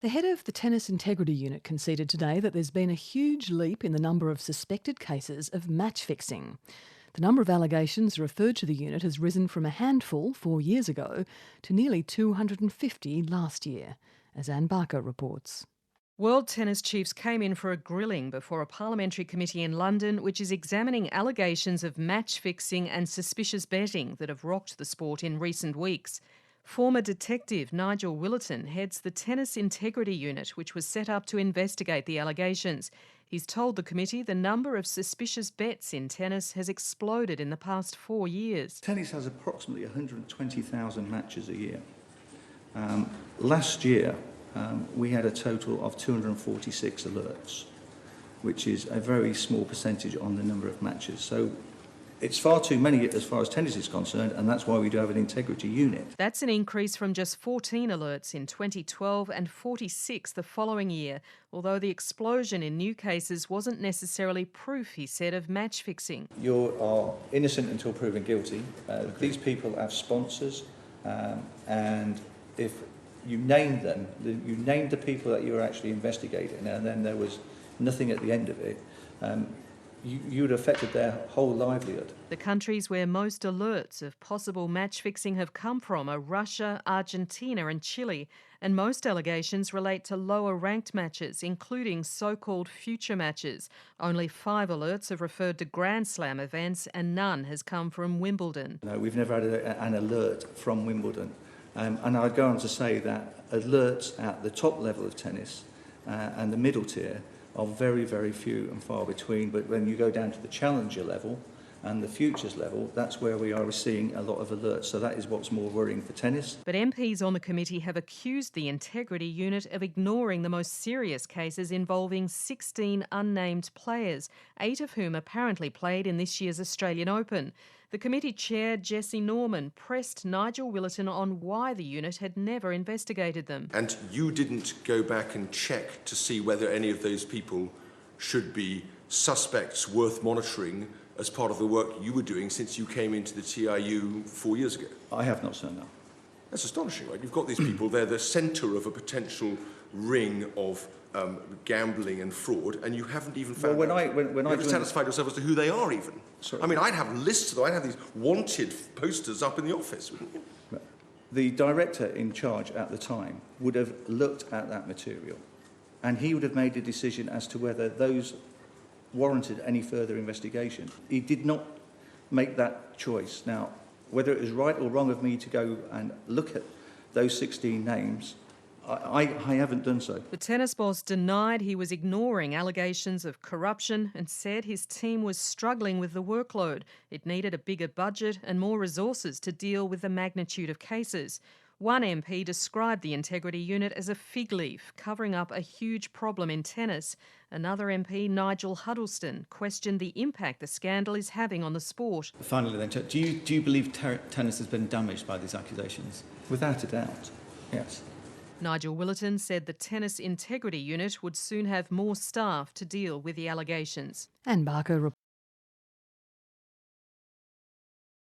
The head of the Tennis Integrity Unit conceded today that there's been a huge leap in the number of suspected cases of match fixing. The number of allegations referred to the unit has risen from a handful 4 years ago to nearly 250 last year, as Anne Barker reports. World tennis chiefs came in for a grilling before a parliamentary committee in London which is examining allegations of match fixing and suspicious betting that have rocked the sport in recent weeks. Former detective Nigel Willerton heads the Tennis Integrity Unit, which was set up to investigate the allegations. He's told the committee the number of suspicious bets in tennis has exploded in the past 4 years. Tennis has approximately 120,000 matches a year. Last year, we had a total of 246 alerts, which is a very small percentage on the number of matches. So it's far too many as far as tennis is concerned, and that's why we do have an integrity unit. That's an increase from just 14 alerts in 2012 and 46 the following year, although the explosion in new cases wasn't necessarily proof, he said, of match fixing. You are innocent until proven guilty. These people have sponsors, and if you named them, you named the people that you were actually investigating, and then there was nothing at the end of it, you would have affected their whole livelihood. The countries where most alerts of possible match fixing have come from are Russia, Argentina and Chile, and most allegations relate to lower ranked matches, including so-called future matches. Only 5 alerts have referred to Grand Slam events and none has come from Wimbledon. No, we've never had an alert from Wimbledon. And I'd go on to say that alerts at the top level of tennis and the middle tier are very, very few and far between. But when you go down to the challenger level and the futures level, that's where we are seeing a lot of alerts. So that is what's more worrying for tennis. But MPs on the committee have accused the Integrity Unit of ignoring the most serious cases involving 16 unnamed players, 8 of whom apparently played in this year's Australian Open. The committee chair, Jessie Norman, pressed Nigel Willerton on why the unit had never investigated them. And you didn't go back and check to see whether any of those people should be suspects worth monitoring as part of the work you were doing since you came into the TIU 4 years ago? I have not done that. That's astonishing, right? You've got these people, they're the centre of a potential ring of gambling and fraud, and you haven't even found Well, out. when you I haven't joined- satisfied yourself as to who they are, even. Sorry. I mean, I'd have lists of them. I'd have these wanted posters up in the office, wouldn't you? The director in charge at the time would have looked at that material, and he would have made a decision as to whether those warranted any further investigation. He did not make that choice. Now, whether it was right or wrong of me to go and look at those 16 names, I haven't done so. The tennis boss denied he was ignoring allegations of corruption and said his team was struggling with the workload. It needed a bigger budget and more resources to deal with the magnitude of cases. One MP described the Integrity Unit as a fig leaf, covering up a huge problem in tennis. Another MP, Nigel Huddleston, questioned the impact the scandal is having on the sport. Finally then, do you believe tennis has been damaged by these accusations? Without a doubt, yes. Nigel Willerton said the Tennis Integrity Unit would soon have more staff to deal with the allegations. Anne Barker